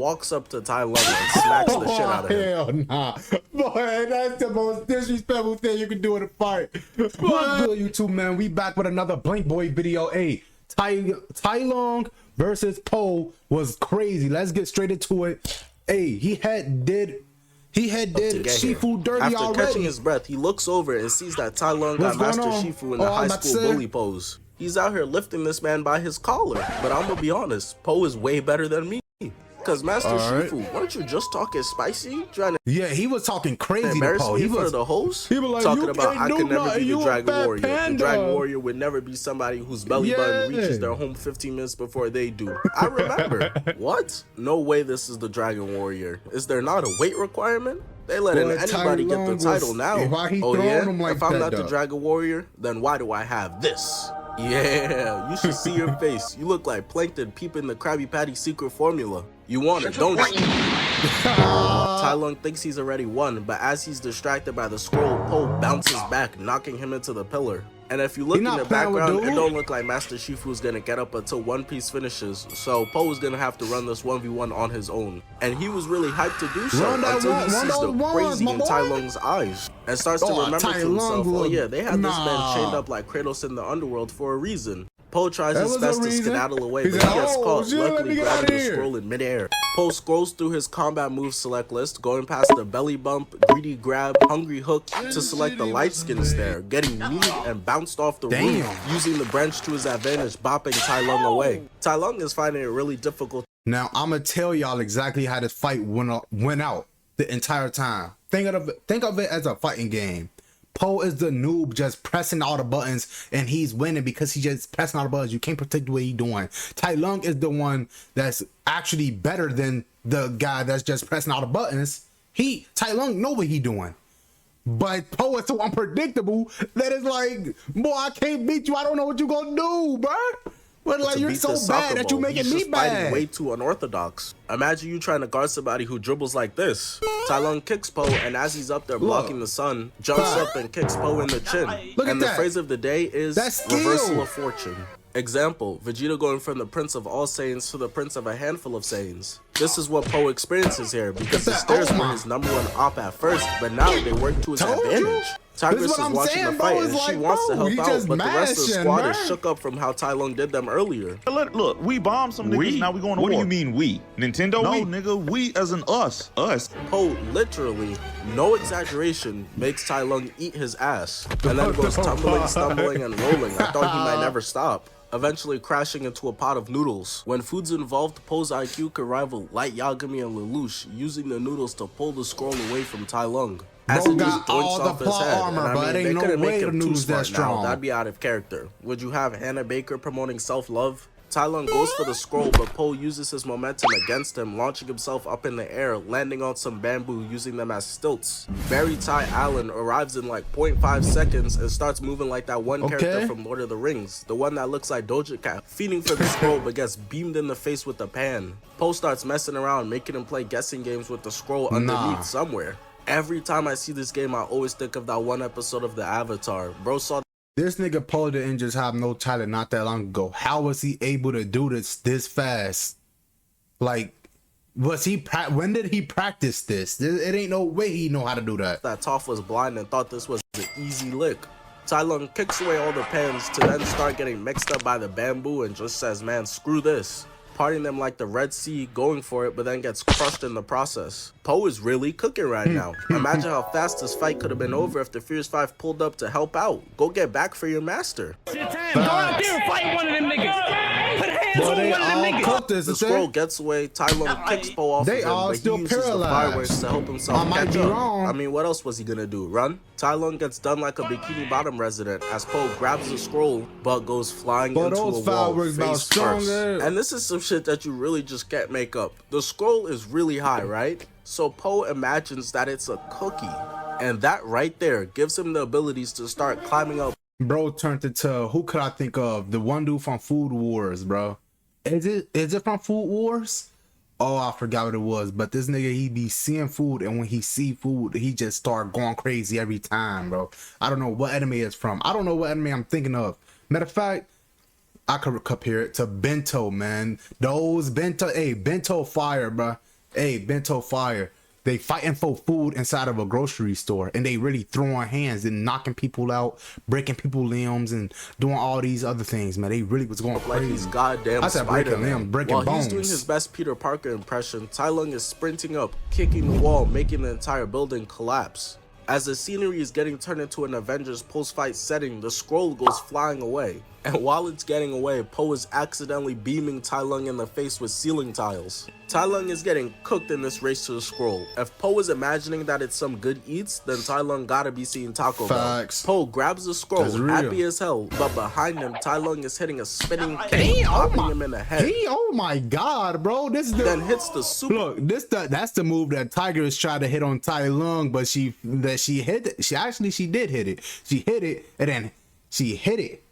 walks up to Tai Lung and smacks the shit out of him. Hell nah. Boy, that's the most disrespectful thing you can do in a fight. What's good, YouTube, man? We back with another BLANKBOY video. Hey, Tai Lung versus Po was crazy. Let's get straight into it. Hey, he had did Shifu dirty After already. catching his breath, he looks over and sees that Tai Lung got Master Shifu in the high school bully pose. He's out here lifting this man by his collar. But I'm gonna be honest, Po is way better than me. Cause Master Shifu, weren't you just talking spicy? Trying to he was talking crazy to Po. He was the host. He was like, talking about I could never be the Dragon Warrior. The Dragon Warrior would never be somebody whose belly button reaches their home 15 minutes before they do. I remember. What? No way this is the Dragon Warrior. Is there not a weight requirement? They letting anybody get the title now. Oh yeah? If I'm not the Dragon Warrior, then why do I have this? Yeah, you should see your face. You look like Plankton peeping the Krabby Patty secret formula. You want it, don't you? Tai Lung thinks he's already won, but as he's distracted by the scroll, Po bounces back, knocking him into the pillar. And if you look in the background, it don't look like Master Shifu's gonna get up until One Piece finishes, so Po is gonna have to run this 1v1 on his own. And he was really hyped to do so until he sees the crazy in Tai Lung's eyes and starts to remember to himself, oh yeah, they had this man chained up like Kratos in the underworld for a reason. Po tries his best to skedaddle away, but he gets caught, luckily grabbing the scroll in midair. Po scrolls through his combat moves select list, going past the belly bump, greedy grab, hungry hook, to select the light skin stare, getting kneed and bounced off the roof, using the branch to his advantage, bopping Tai Lung away. Tai Lung is finding it really difficult. Now, I'm going to tell y'all exactly how this fight went out the entire time. Think of it as a fighting game. Po is the noob just pressing all the buttons and he's winning because he's just pressing all the buttons. You can't predict what he's doing. Tai Lung is the one that's actually better than the guy that's just pressing all the buttons. Tai Lung know what he's doing. But Po is so unpredictable that it's like, boy, I can't beat you. I don't know what you're gonna do, bro. But like, you're so bad that you're making me bad. Way too unorthodox. Imagine you trying to guard somebody who dribbles like this. Tai Lung kicks Po, and as he's up there blocking the sun, jumps up and kicks Po in the chin. And the phrase of the day is reversal of fortune. Example, Vegeta going from the Prince of all Saiyans to the Prince of a handful of Saiyans. This is what Po experiences here, because the stairs were his #1 op at first, but now they work to his advantage. Tigress is watching the fight and she wants to help out, but the rest of the squad is shook up from how Tai Lung did them earlier. Look, we bombed some niggas, now we going to war. What do you mean we? Nintendo? No, nigga, we as in us. Po literally, no exaggeration, makes Tai Lung eat his ass, and then goes tumbling, stumbling, and rolling. I thought he might never stop, eventually crashing into a pot of noodles. When food's involved, Po's IQ could rival Light Yagami and Lelouch, using the noodles to pull the scroll away from Tai Lung. As it just doinks off his head, armor, but ain't no way the noodles that strong. That'd be out of character. Would you have Hannah Baker promoting self-love? Tai Lung goes for the scroll, but Po uses his momentum against him, launching himself up in the air, landing on some bamboo, using them as stilts. Barry Tai Allen arrives in like 0.5 seconds and starts moving like that one character from Lord of the Rings, the one that looks like Doja Cat, feeding for the scroll but gets beamed in the face with a pan. Po starts messing around, making him play guessing games with the scroll underneath somewhere. Every time I see this game, I always think of that one episode of the Avatar. Bro saw this nigga Po didn't just have no talent not that long ago. How was he able to do this fast? Like, when did he practice this? It ain't no way he know how to do that. That Toph was blind and thought this was an easy lick. Tai Lung kicks away all the pans to then start getting mixed up by the bamboo and just says, man, screw this. Parting them like the Red Sea, going for it, but then gets crushed in the process. Po is really cooking right now. Imagine how fast this fight could have been over if the Fierce Five pulled up to help out. Go get back for your master. Go out there and fight one of them niggas. Put hands on one of them niggas. The scroll gets away. Tai Lung kicks Po off of him, but he uses the fireworks to help himself catch up. I mean, what else was he gonna do? Run? Tai Lung gets done like a Bikini Bottom resident as Po grabs the scroll, but goes flying into a wall face first. And this is some shit that you really just can't make up. The scroll is really high, right? So Po imagines that it's a cookie, and that right there gives him the abilities to start climbing up. Bro turned into, who could I think of? The one dude from Food Wars, bro. Is it from Food Wars? Oh, I forgot what it was. But this nigga, he be seeing food, and when he see food, he just start going crazy every time, bro. I don't know what anime it's from. I don't know what anime I'm thinking of. Matter of fact, I could compare it to Bento, man. Those Bento, hey, Bento fire, bro. Hey, Bento Fire. They fighting for food inside of a grocery store, and they really throwing hands and knocking people out, breaking people's limbs, and doing all these other things, man. They really was going like crazy. he's goddamn I said breaking limbs, breaking While bones. he's doing his best Peter Parker impression, Tai Lung is sprinting up, kicking the wall, making the entire building collapse. As the scenery is getting turned into an Avengers post-fight setting, the scroll goes flying away. And while it's getting away, Poe is accidentally beaming Tai Lung in the face with ceiling tiles. Tai Lung is getting cooked in this race to the scroll. If Poe is imagining that it's some good eats, then Tai Lung gotta be seeing Taco Bell. Poe grabs the scroll, happy as hell, but behind him, Tai Lung is hitting a spinning kick, popping him in the head. Oh my god, bro. This is the then hits the super. Look, that's the move that Tigress tried to hit on Tai Lung, but she hit it. She did hit it. She hit it, and then she hit it.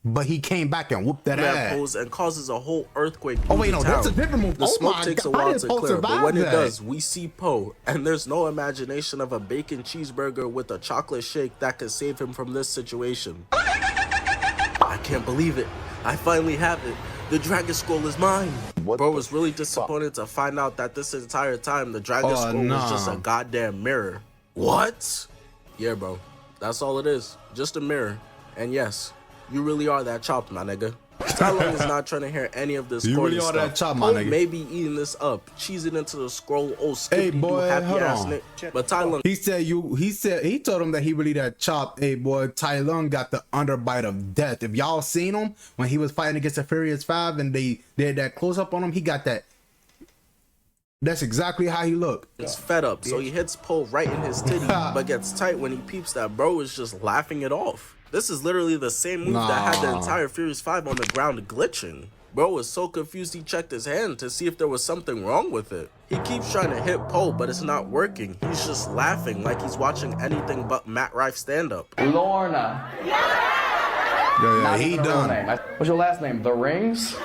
But he came back and whooped that ass. And causes a whole earthquake. Oh wait, no, that's a different move. The smoke takes a while to clear, but when it does, we see Poe, and there's no imagination of a bacon cheeseburger with a chocolate shake that could save him from this situation. I can't believe it. I finally have it. The Dragon Scroll is mine. Bro was really disappointed to find out that this entire time the Dragon Scroll was just a goddamn mirror. What? Yeah, bro. That's all it is. Just a mirror. And yes, you really are that chopped, my nigga. Tai Lung is not trying to hear any of this corny stuff. That chop, my nigga. Maybe eating this up, cheesing into the scroll. Oh, Skippy, hey boy, happy ass nigga. But Tai Lung, he told him that he really that chopped. Hey boy, Tai Lung got the underbite of death. If y'all seen him when he was fighting against the Furious 5 and they did that close up on him, he got that. That's exactly how he looked. He's fed up, so he hits Poe right in his titty, but gets tight when he peeps that bro is just laughing it off. This is literally the same move that had the entire Furious 5 on the ground glitching. Bro was so confused he checked his hand to see if there was something wrong with it. He keeps trying to hit Poe, but it's not working. He's just laughing like he's watching anything but Matt Rife stand-up. Lorna. Yeah, he done. What's your last name? The Rings?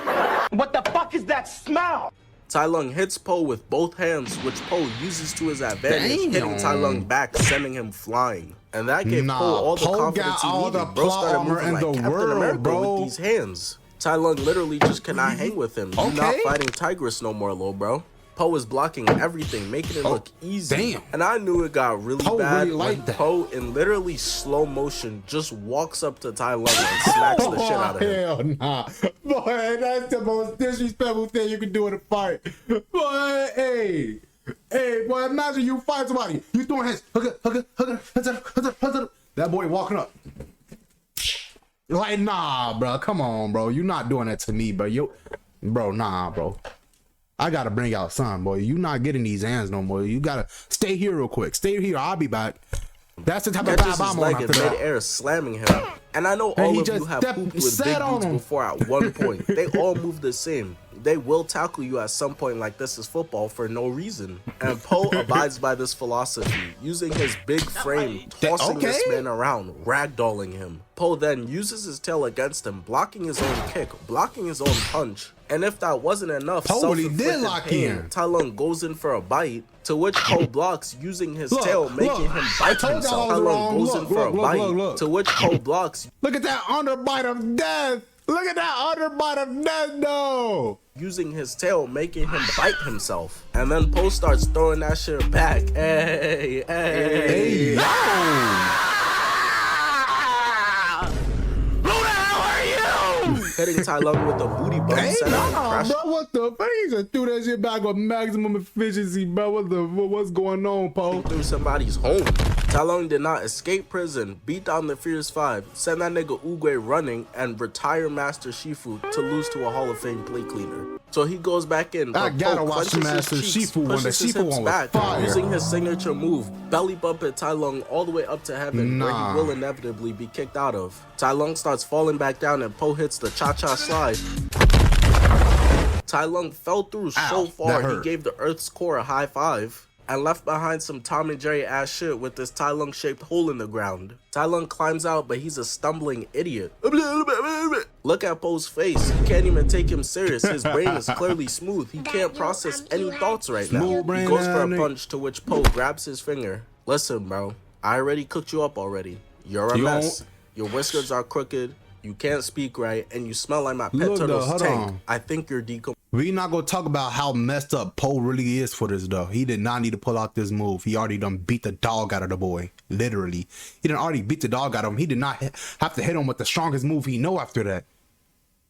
What the fuck is that smell? Tai Lung hits Poe with both hands, which Poe uses to his advantage, hitting Tai Lung back, sending him flying. And that gave Poe all the confidence he needed. Bro started moving like Captain America with these hands. Tai Lung literally just cannot hang with him. You're not fighting Tigress no more, lil bro. Poe is blocking everything, making it look easy. And I knew it got really bad when Poe, in literally slow motion, just walks up to Tai Lung and smacks the shit out of him. Hell nah. Boy, that's the most disrespectful thing you can do in a fight. Boy, hey, boy, imagine you fight somebody. You throwing hands. That boy walking up. Like, nah, bro. Come on, bro. You're not doing that to me, bro. Bro, nah, bro. I gotta bring out son, boy. You not getting these hands no more. You gotta stay here real quick. Stay here. I'll be back. That's the type of vibe I'm on after that. Mid-air slamming him. And I know all of you have pooped with big boots before at one point. They all move the same. They will tackle you at some point like this is football for no reason. And Poe abides by this philosophy, using his big frame, tossing this man around, ragdolling him. Poe then uses his tail against him, blocking his own kick, blocking his own punch. And if that wasn't enough, self-inflicted pain, Tai Lung goes in for a bite, to which Poe blocks, using his tail, making him bite himself. Tai Lung goes in for a bite, to which Poe blocks. Look at that underbite of death! Look at that underbite of death, though! Using his tail, making him bite himself. And then Poe starts throwing that shit back. Hey, yo! Hitting Tai Lung with a booty bump. Bro, what the fuck? He just threw that shit back with maximum efficiency, bro. What's going on, Poe? Through somebody's home. Tai Lung did not escape prison, beat down the Furious 5, send that nigga Oogway running, and retire Master Shifu to lose to a Hall of Fame plate cleaner. So he goes back in, but gotta watch Master Shifu one. The Shifu one was fire. Using his signature move, belly bumping Tai Lung all the way up to heaven, where he will inevitably be kicked out of. Tai Lung starts falling back down, and Poe hits the cha-cha slide. Tai Lung fell through so far, he gave the Earth's core a high five. And left behind some Tom and Jerry ass shit with this Tai Lung shaped hole in the ground. Tai Lung climbs out, but he's a stumbling idiot. Look at Poe's face. He can't even take him serious. His brain is clearly smooth. He can't process any thoughts right now. He goes for a punch, to which Poe grabs his finger. Listen, bro. I already cooked you up already. You're a mess. Your whiskers are crooked. You can't speak right, and you smell like my pet turtle's tank. I think you're decomposed. We not gonna talk about how messed up Poe really is for this though. He did not need to pull out this move. He already done beat the dog out of the boy. Literally. He done already beat the dog out of him. He did not have to hit him with the strongest move he know after that.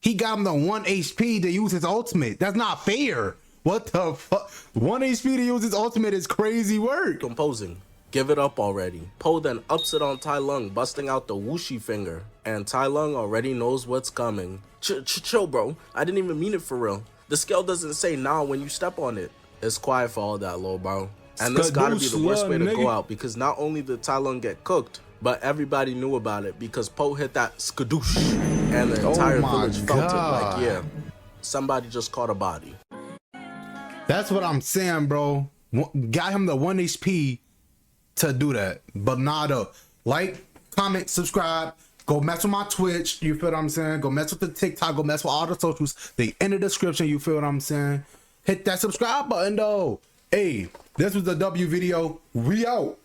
He got him the 1 HP to use his ultimate. That's not fair. What the fuck? 1 HP to use his ultimate is crazy work. Composing. Give it up already. Poe then ups it on Tai Lung, busting out the whooshy finger. And Tai Lung already knows what's coming. Chill, bro. I didn't even mean it for real. The scale doesn't say nah when you step on it. It's quiet for all that, little bro. And this gotta be the worst way to go out, because not only did Tai Lung get cooked, but everybody knew about it because Poe hit that skadoosh. And the entire village felt it like, yeah, somebody just caught a body. That's what I'm saying, bro. Got him the 1 HP to do that. But nah, though. Like, comment, subscribe. Go mess with my Twitch. You feel what I'm saying? Go mess with the TikTok. Go mess with all the socials. They in the description. You feel what I'm saying? Hit that subscribe button, though. Hey, this was the W video. We out.